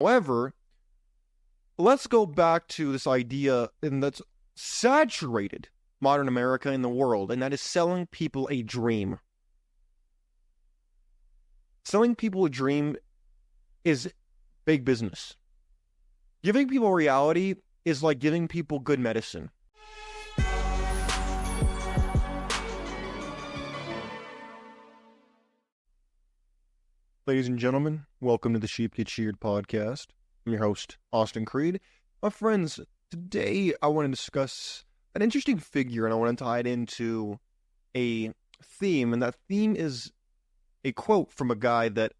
However, let's go back to this idea that's saturated modern America in the world, and that is selling people a dream. Selling people a dream is big business. Giving people reality is like giving people good medicine. Ladies and gentlemen, welcome to the Sheep Get Sheared Podcast. I'm your host, Austin Creed. My friends, today I want to discuss an interesting figure, and I want to tie it into a theme, and that theme is a quote from a guy that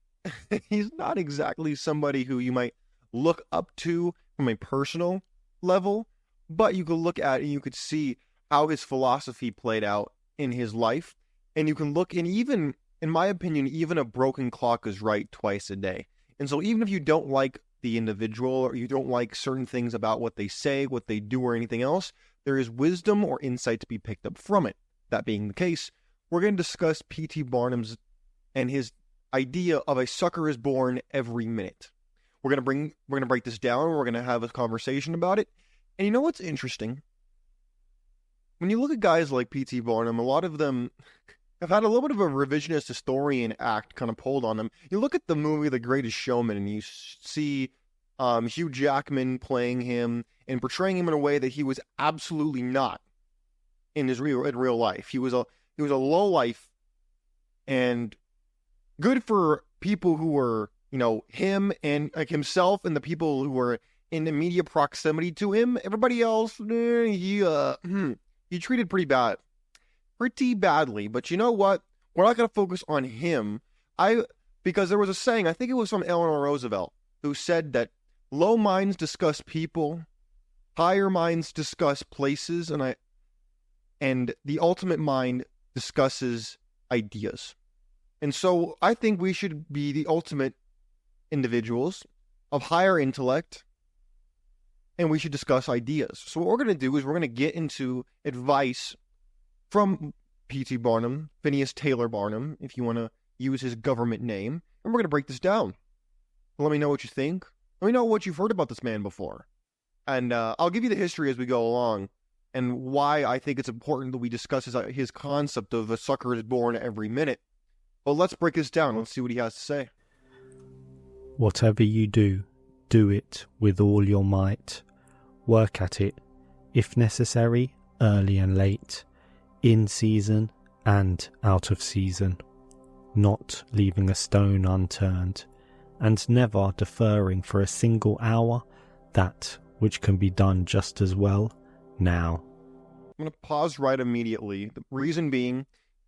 he's not exactly somebody who you might look up to from a personal level, but you could look at and you could see how his philosophy played out in his life, and you can look, and even, in my opinion, even a broken clock is right twice a day. And so even if you don't like the individual, or you don't like certain things about what they say, what they do, or anything else, there is wisdom or insight to be picked up from it. That being the case, we're going to discuss P.T. Barnum's and his idea of a sucker is born every minute. We're going to break this down. We're going to have a conversation about it. And you know what's interesting? When you look at guys like P.T. Barnum, a lot of them have had a little bit of a revisionist historian act kind of pulled on them. You look at the movie The Greatest Showman, and you see Hugh Jackman playing him and portraying him in a way that he was absolutely not in real life. He was a lowlife, and good for people who were, him and like himself and the people who were in immediate proximity to him. Everybody else, he treated pretty badly. But you know what? We're not going to focus on him. Because there was a saying, I think it was from Eleanor Roosevelt, who said that low minds discuss people, higher minds discuss places, and the ultimate mind discusses ideas. And so I think we should be the ultimate individuals of higher intellect, and we should discuss ideas. So what we're going to do is we're going to get into advice from P.T. Barnum, Phineas Taylor Barnum, if you want to use his government name, and we're going to break this down. Let me know what you think. Let me know what you've heard about this man before. And I'll give you the history as we go along, and why I think it's important that we discuss his concept of a sucker is born every minute. Well, let's break this down. Let's see what he has to say. Whatever you do, do it with all your might. Work at it, if necessary, early and late, in season and out of season, not leaving a stone unturned, and never deferring for a single hour that which can be done just as well now. I'm going to pause right immediately. The reason being,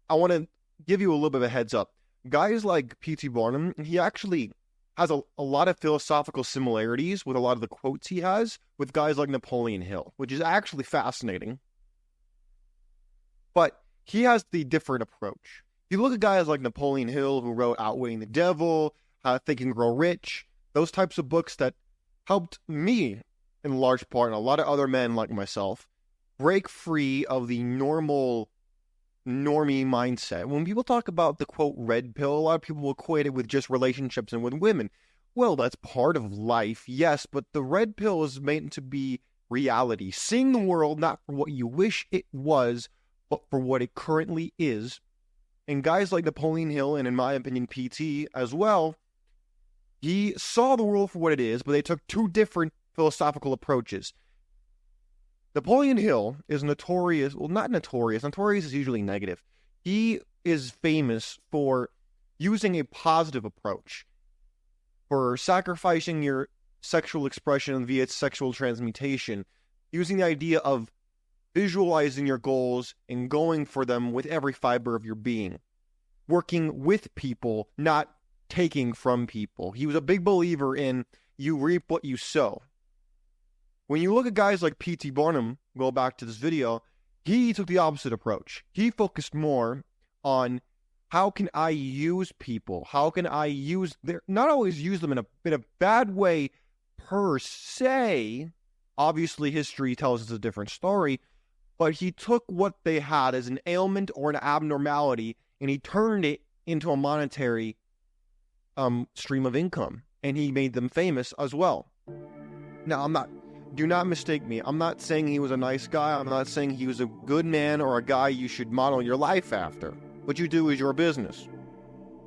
I want to give you a little bit of a heads up. Guys like P.T. Barnum, he actually has a lot of philosophical similarities with a lot of the quotes he has with guys like Napoleon Hill, which is actually fascinating. But he has the different approach. If you look at guys like Napoleon Hill, who wrote Outwitting the Devil, Think and Grow Rich, those types of books that helped me, in large part, and a lot of other men like myself, break free of the normie mindset. When people talk about the, quote, red pill, a lot of people will equate it with just relationships and with women. Well, that's part of life, yes, but the red pill is meant to be reality. Seeing the world not for what you wish it was, but for what it currently is. And guys like Napoleon Hill, and in my opinion, P.T. as well, he saw the world for what it is, but they took two different philosophical approaches. Napoleon Hill is notorious, well, not notorious is usually negative. He is famous for using a positive approach, for sacrificing your sexual expression via sexual transmutation, using the idea of visualizing your goals and going for them with every fiber of your being, working with people, not taking from people. He was a big believer in you reap what you sow. When you look at guys like P.T. Barnum, go back to this video, he took the opposite approach. He focused more on how can I use people? How can I use not always use them in a bad way per se. Obviously, history tells us a different story, but he took what they had as an ailment or an abnormality, and he turned it into a monetary stream of income. and he made them famous as well. Now, do not mistake me. I'm not saying he was a nice guy. I'm not saying he was a good man or a guy you should model your life after. What you do is your business.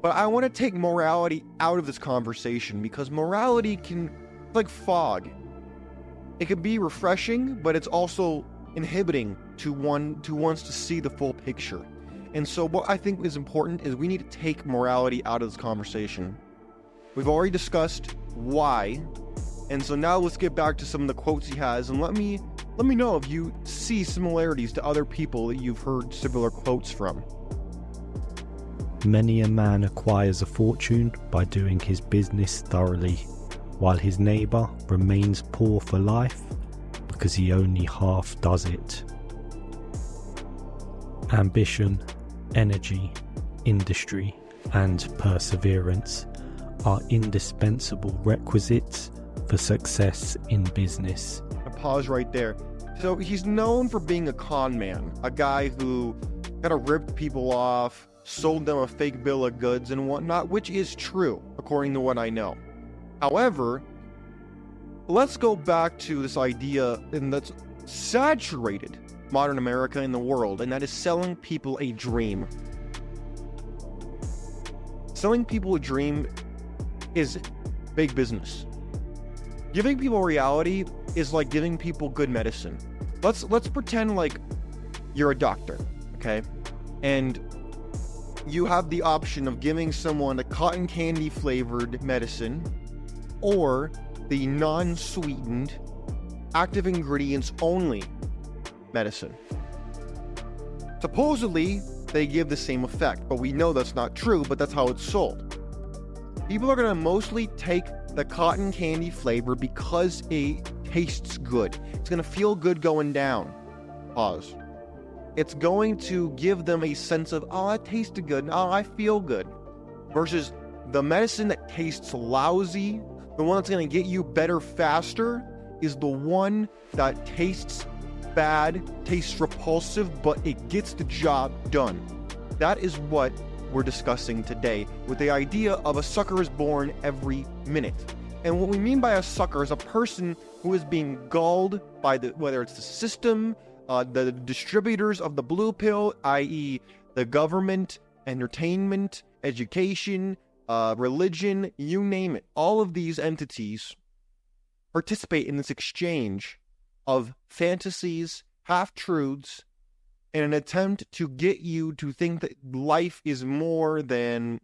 But I want to take morality out of this conversation because morality can, like fog. It can be refreshing, but it's also inhibiting to wants to see the full picture. And so what I think is important is we need to take morality out of this conversation. We've already discussed why. And so now let's get back to some of the quotes he has, and let me know if you see similarities to other people that you've heard similar quotes from. Many a man acquires a fortune by doing his business thoroughly, while his neighbour remains poor for life because he only half does it. Ambition, energy, industry, and perseverance are indispensable requisites for success in business. I pause right there. So he's known for being a con man, a guy who kind of ripped people off, sold them a fake bill of goods and whatnot, which is true, according to what I know. However, let's go back to this idea, and that's saturated modern America and the world, and that is selling people a dream. Selling people a dream is big business. Giving people reality is like giving people good medicine. Let's pretend like you're a doctor, okay? And you have the option of giving someone a cotton candy flavored medicine or the non-sweetened, active ingredients only medicine. Supposedly, they give the same effect, but we know that's not true, but that's how it's sold. People are going to mostly take the cotton candy flavor because it tastes good. It's going to feel good going down. Pause. It's going to give them a sense of, oh, it tasted good. Oh, I feel good. Versus the medicine that tastes lousy, the one that's going to get you better faster, is the one that tastes bad, tastes repulsive, but it gets the job done. That is what we're discussing today with the idea of a sucker is born every minute. And what we mean by a sucker is a person who is being gulled by whether it's the system, the distributors of the blue pill, i.e. the government, entertainment, education, religion, you name it. All of these entities participate in this exchange of fantasies, half-truths, in an attempt to get you to think that life is more than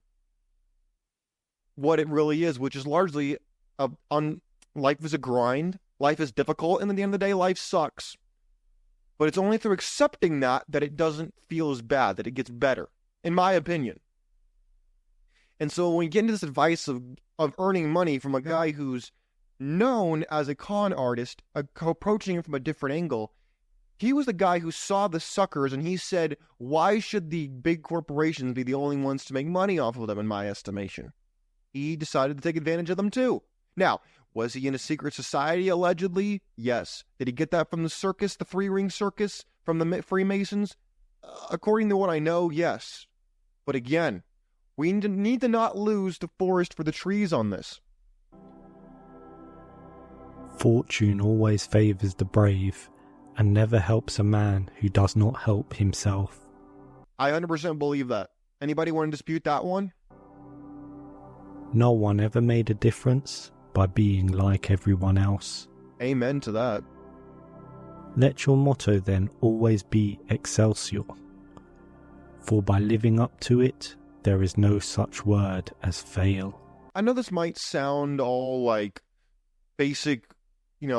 what it really is, which is largely life is a grind, life is difficult, and at the end of the day, life sucks. But it's only through accepting that it doesn't feel as bad, that it gets better, in my opinion. And so when we get into this advice of earning money from a guy who's known as a con artist, approaching it from a different angle, he was the guy who saw the suckers and he said, why should the big corporations be the only ones to make money off of them, in my estimation? He decided to take advantage of them too. Now, was he in a secret society, allegedly? Yes. Did he get that from the circus, the three-ring circus, from the Freemasons? According to what I know, yes. But again, we need to not lose the forest for the trees on this. Fortune always favours the brave, and never helps a man who does not help himself. I 100% believe that. Anybody want to dispute that one? No one ever made a difference by being like everyone else. Amen to that. Let your motto then always be Excelsior, for by living up to it, there is no such word as fail. I know this might sound all like basic,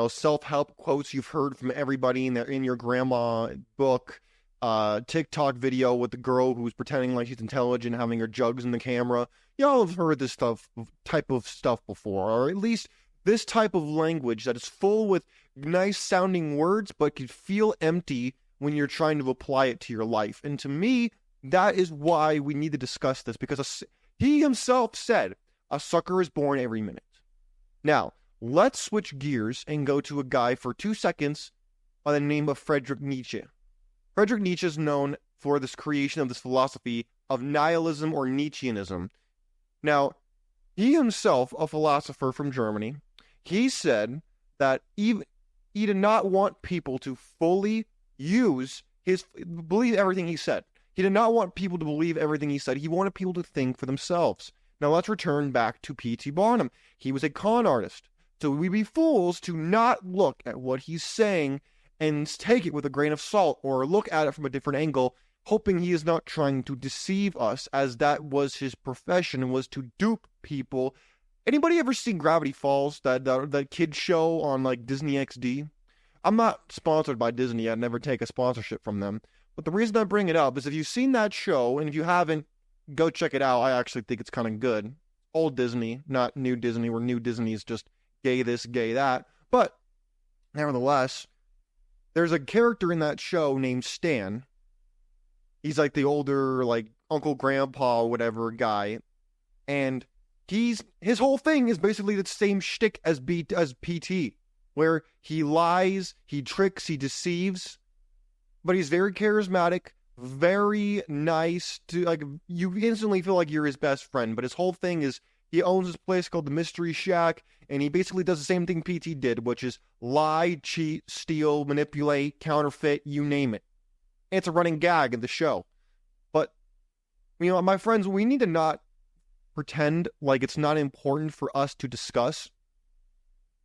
self-help quotes you've heard from everybody in your grandma book, TikTok video with the girl who's pretending like she's intelligent, having her jugs in the camera. Y'all have heard this type of stuff before, or at least this type of language that is full with nice sounding words, but can feel empty when you're trying to apply it to your life. And to me, that is why we need to discuss this, because he himself said, a sucker is born every minute. Now, let's switch gears and go to a guy for 2 seconds by the name of Friedrich Nietzsche. Friedrich Nietzsche is known for this creation of this philosophy of nihilism or Nietzscheanism. Now, He himself, a philosopher from Germany, he said that he did not want people to fully believe everything he said. He did not want people to believe everything he said. He wanted people to think for themselves. Now let's return back to P.T. Barnum. He was a con artist. So we'd be fools to not look at what he's saying and take it with a grain of salt or look at it from a different angle, hoping he is not trying to deceive us, as that was his profession, was to dupe people. Anybody ever seen Gravity Falls, that kid show on like Disney XD? I'm not sponsored by Disney. I'd never take a sponsorship from them. But the reason I bring it up is if you've seen that show, and if you haven't, go check it out. I actually think it's kind of good. Old Disney, not new Disney, where new Disney is just gay this, gay that. But nevertheless, there's a character in that show named Stan. He's like the older, like Uncle Grandpa, whatever guy. And his whole thing is basically the same shtick as PT, where he lies, he tricks, he deceives, but he's very charismatic, very nice to, like, you instantly feel like you're his best friend. But his whole thing is he owns this place called the Mystery Shack, and he basically does the same thing PT did, which is lie, cheat, steal, manipulate, counterfeit, you name it. It's a running gag in the show. But, my friends, we need to not pretend like it's not important for us to discuss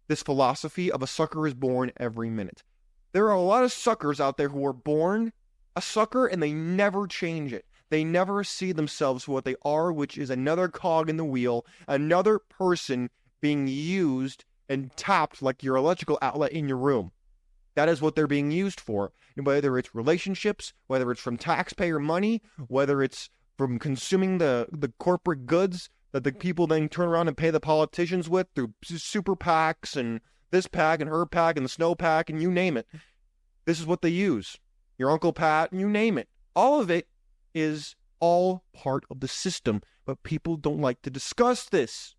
this philosophy of a sucker is born every minute. There are a lot of suckers out there who are born a sucker and they never change it. They never see themselves for what they are, which is another cog in the wheel, another person being used and tapped like your electrical outlet in your room. That is what they're being used for. And whether it's relationships, whether it's from taxpayer money, whether it's from consuming the corporate goods that the people then turn around and pay the politicians with through super PACs and this PAC and her PAC and the snow PAC and you name it. This is what they use. Your Uncle Pat, you name it. All of it is all part of the system, but people don't like to discuss this.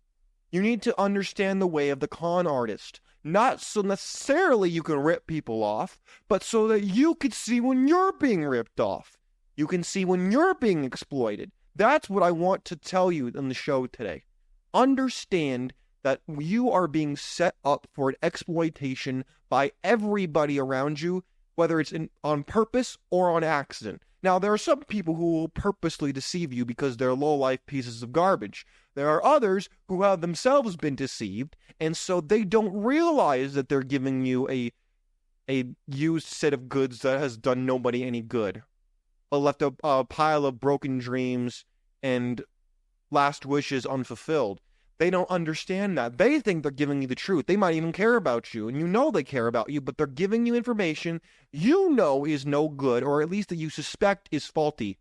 You need to understand the way of the con artist. Not so necessarily you can rip people off, but so that you can see when you're being ripped off. You can see when you're being exploited. That's what I want to tell you in the show today. Understand that you are being set up for an exploitation by everybody around you, whether it's on purpose or on accident. Now, there are some people who will purposely deceive you because they're low-life pieces of garbage. There are others who have themselves been deceived, and so they don't realize that they're giving you a used set of goods that has done nobody any good. But left a pile of broken dreams and last wishes unfulfilled. They don't understand that. They think they're giving you the truth. They might even care about you, and you know they care about you, but they're giving you information you know is no good, or at least that you suspect is faulty.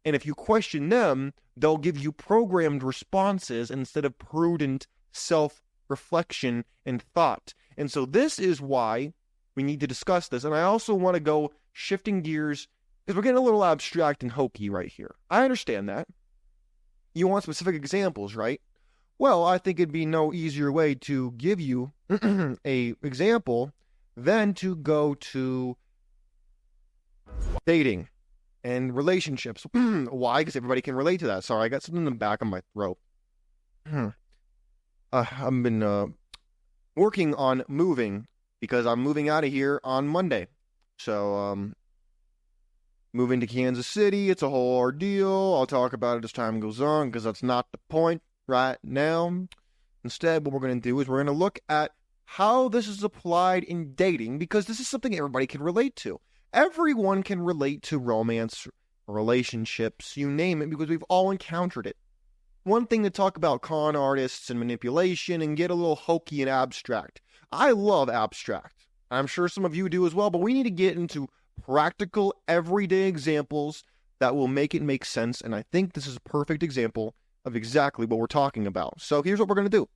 And if you question them, they'll give you programmed responses instead of prudent self-reflection and thought. And so this is why we need to discuss this. And I also want to go shifting gears, because we're getting a little abstract and hokey right here. I understand that. You want specific examples, right? Well, I think it'd be no easier way to give you a example than to go to dating and relationships. Why? Because everybody can relate to that. Sorry, I got something in the back of my throat. I've been working on moving because I'm moving out of here on Monday. So, moving to Kansas City, it's a whole ordeal. I'll talk about it as time goes on because that's not the point right now. Instead, what we're going to do is we're going to look at how this is applied in dating, because this is something everybody can relate to. Everyone can relate to romance, relationships, you name it, because we've all encountered it. One thing to talk about con artists and manipulation and get a little hokey and abstract. I love abstract. I'm sure some of you do as well, but we need to get into practical, everyday examples that will make it make sense, and I think this is a perfect example of exactly what we're talking about. So here's what we're going to do.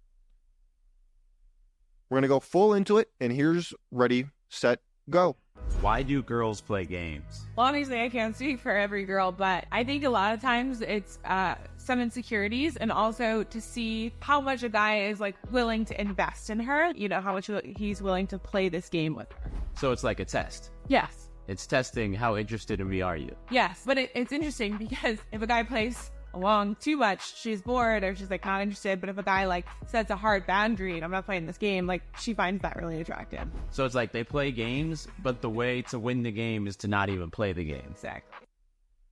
We're going to go full into it, and here's ready, set, go. Why do girls play games? Well, obviously I can't speak for every girl, but I think a lot of times it's some insecurities, and also to see how much a guy is like willing to invest in her, how much he's willing to play this game with her. So it's like a test. Yes. It's testing how interested in me are you. Yes, but it's interesting because if a guy plays along too much, she's bored or she's like not interested. But if a guy like sets a hard boundary and I'm not playing this game, like she finds that really attractive. So it's like they play games, but the way to win the game is to not even play the game. Exactly.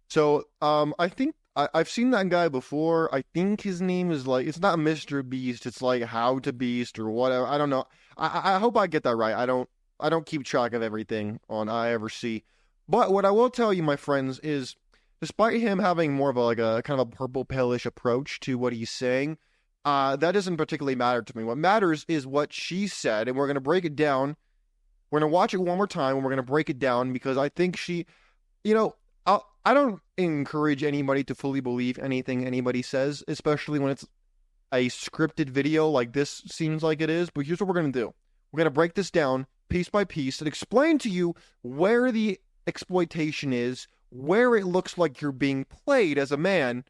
So, I think I've seen that guy before. I think his name is like, it's not Mr. Beast. It's like How to Beast or whatever. I don't know. I hope I get that right. I don't keep track of everything on IRC. But what I will tell you, my friends, is despite him having more of a kind of a purple pale-ish approach to what he's saying, that doesn't particularly matter to me. What matters is what she said, and we're going to break it down. We're going to watch it one more time, and we're going to break it down because I think she, I don't encourage anybody to fully believe anything anybody says, especially when it's a scripted video like this seems like it is. But here's what we're going to do. We're going to break this down piece by piece and explain to you where the exploitation is, where it looks like you're being played as a man,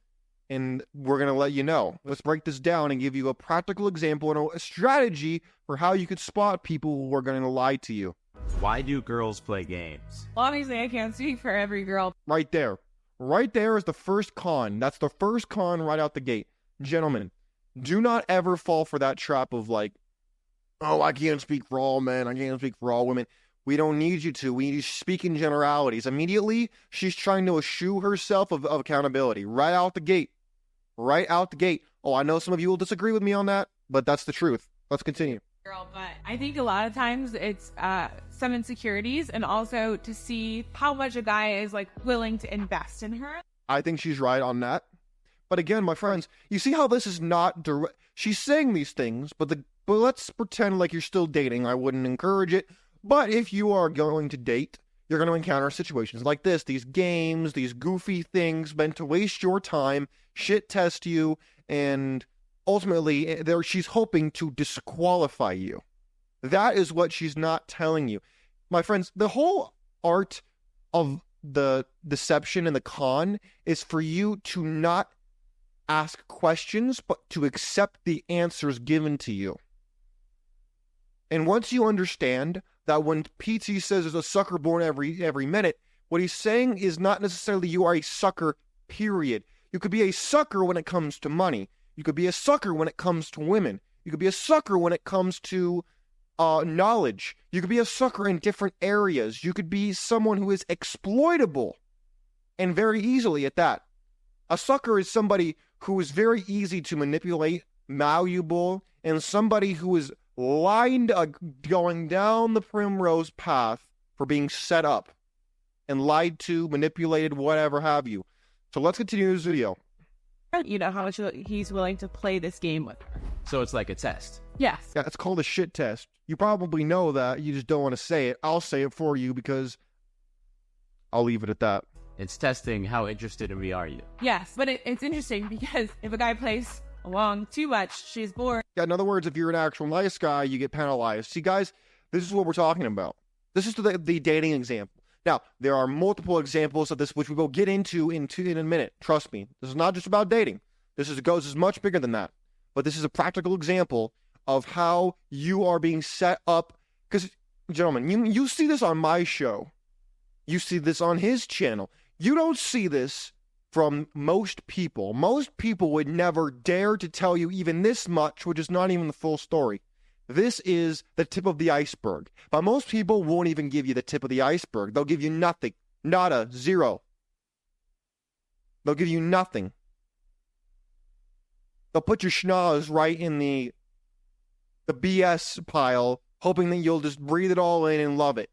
and we're going to let you know. Let's break this down and give you a practical example and a strategy for how you could spot people who are going to lie to you. Why do girls play games? Well, obviously I can't speak for every girl. Right there. Right there is the first con. That's the first con right out the gate. Gentlemen, do not ever fall for that trap of like, oh, I can't speak for all men. I can't speak for all women. We don't need you to. We need you to speak in generalities. Immediately, she's trying to eschew herself of accountability. Right out the gate. Right out the gate. Oh, I know some of you will disagree with me on that, but that's the truth. Let's continue. Girl, but I think a lot of times it's some insecurities and also to see how much a guy is like willing to invest in her. I think she's right on that. But again, my friends, you see how this is not direct. She's saying these things, but let's pretend like you're still dating. I wouldn't encourage it. But if you are going to date, you're going to encounter situations like this, these games, these goofy things meant to waste your time, shit test you, and ultimately she's hoping to disqualify you. That is what she's not telling you. My friends, the whole art of the deception and the con is for you to not ask questions, but to accept the answers given to you. And once you understand that when PT says there's a sucker born every minute, what he's saying is not necessarily you are a sucker, period. You could be a sucker when it comes to money. You could be a sucker when it comes to women. You could be a sucker when it comes to knowledge. You could be a sucker in different areas. You could be someone who is exploitable, and very easily at that. A sucker is somebody who is very easy to manipulate, malleable, and somebody who is going down the primrose path for being set up and lied to, manipulated, whatever have you. So let's continue this video. You know how much he's willing to play this game with her. So it's like a test. Yes. Yeah, it's called a shit test. You probably know that. You just don't want to say it. I'll say it for you because I'll leave it at that. It's testing how interested in me are you. Yes, but it's interesting because if a guy plays along too much, she's bored. Yeah, in other words, if you're an actual nice guy, you get penalized. See, guys, this is what we're talking about. This is the dating example. Now, there are multiple examples of this, which we will get into in a minute. Trust me. This is not just about dating. This goes much bigger than that. But this is a practical example of how you are being set up. Because, gentlemen, you see this on my show. You see this on his channel. You don't see this from most people. Most people would never dare to tell you even this much, which is not even the full story. This is the tip of the iceberg. But most people won't even give you the tip of the iceberg. They'll give you nothing. Nada. Zero. They'll give you nothing. They'll put your schnoz right in the BS pile, hoping that you'll just breathe it all in and love it.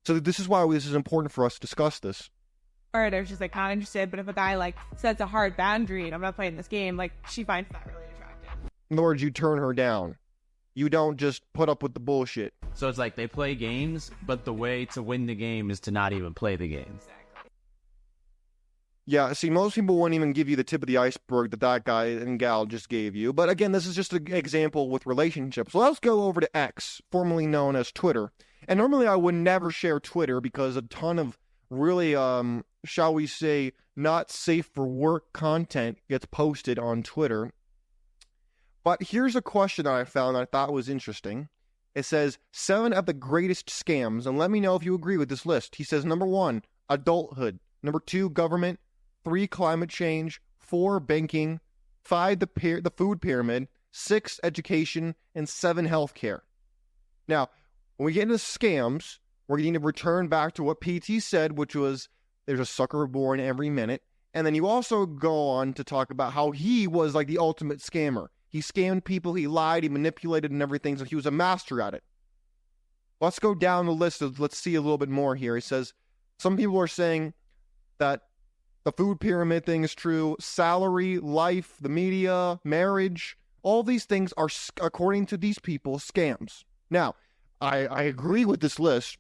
So this is why this is important for us to discuss this. Or they're just like not interested, but if a guy like sets a hard boundary and I'm not playing this game, like she finds that really attractive. In other words, you turn her down. You don't just put up with the bullshit. So it's like they play games, but the way to win the game is to not even play the game. Exactly. Yeah, see, most people won't even give you the tip of the iceberg that guy and gal just gave you. But again, this is just an example with relationships. So let's go over to X, formerly known as Twitter. And normally I would never share Twitter because a ton of really, shall we say, not safe for work content gets posted on Twitter. But here's a question that I found that I thought was interesting. It says, 7 of the greatest scams, and let me know if you agree with this list. He says, number 1, adulthood. Number 2, government. 3, climate change. 4, banking, 5, the food pyramid, 6, education, and 7, healthcare. Now, when we get into scams, we're going to return back to what PT said, which was there's a sucker born every minute. And then you also go on to talk about how he was like the ultimate scammer. He scammed people, he lied, he manipulated and everything, so he was a master at it. Let's go down the list. Let's see a little bit more here. He says, some people are saying that the food pyramid thing is true, salary, life, the media, marriage, all these things are, according to these people, scams. Now, I agree with this list,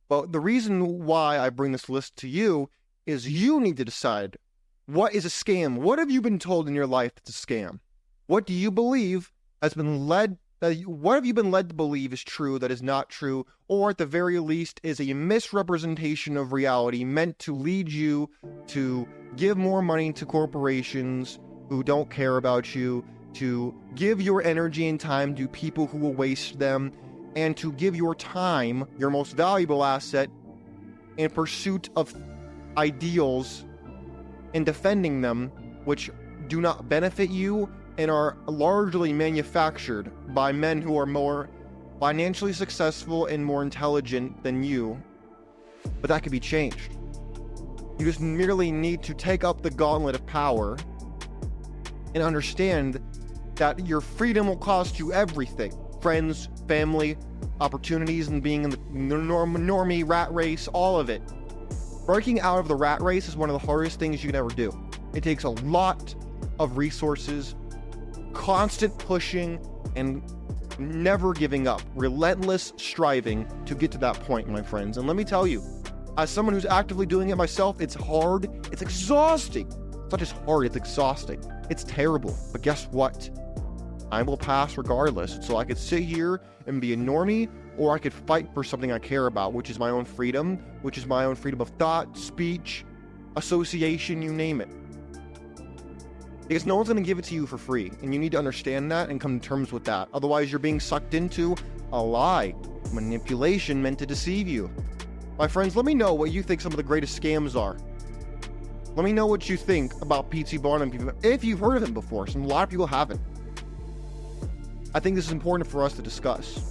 but the reason why I bring this list to you is you need to decide what is a scam. What have you been told in your life that's a scam? What do you believe has been led? What have you been led to believe is true that is not true, or at the very least is a misrepresentation of reality meant to lead you to give more money to corporations who don't care about you, to give your energy and time to people who will waste them, and to give your time, your most valuable asset, in pursuit of ideals and defending them, which do not benefit you and are largely manufactured by men who are more financially successful and more intelligent than you. But that could be changed. You just merely need to take up the gauntlet of power and understand that your freedom will cost you everything. Friends, family, opportunities, and being in the normie rat race, all of it. Breaking out of the rat race is one of the hardest things you can ever do. It takes a lot of resources, constant pushing, and never giving up. Relentless striving to get to that point, my friends. And let me tell you, as someone who's actively doing it myself, it's hard, it's exhausting. It's not just hard, it's exhausting. It's terrible. But guess what? Time will pass regardless. So I could sit here and be a normie, or I could fight for something I care about, which is my own freedom, which is my own freedom of thought, speech, association, you name it. Because no one's going to give it to you for free, and you need to understand that and come to terms with that. Otherwise, you're being sucked into a lie, manipulation meant to deceive you. My friends, let me know what you think some of the greatest scams are. Let me know what you think about P.T. Barnum, if you've heard of him before. A lot of people haven't. I think this is important for us to discuss.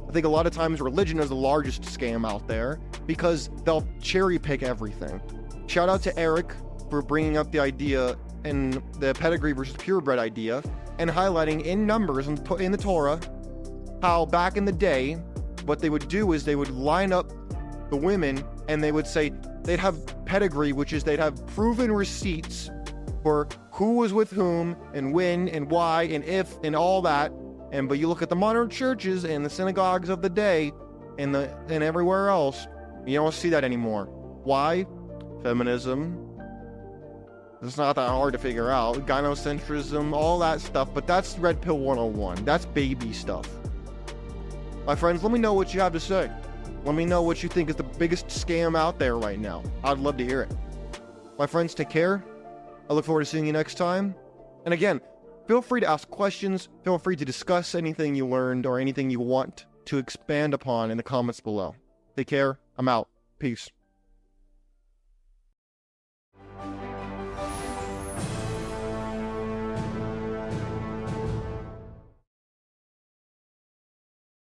I think a lot of times religion is the largest scam out there because they'll cherry pick everything. Shout out to Eric for bringing up the idea and the pedigree versus purebred idea and highlighting in numbers and in the Torah how back in the day what they would do is they would line up the women and they would say they'd have pedigree, which is they'd have proven receipts for who was with whom and when and why and if and all that. But you look at the modern churches and the synagogues of the day and everywhere else, you don't see that anymore. Why? Feminism. It's not that hard to figure out. Gynocentrism, all that stuff. But that's Red Pill 101. That's baby stuff. My friends, let me know what you have to say. Let me know what you think is the biggest scam out there right now. I'd love to hear it. My friends, take care. I look forward to seeing you next time. And again, feel free to ask questions. Feel free to discuss anything you learned or anything you want to expand upon in the comments below. Take care. I'm out. Peace.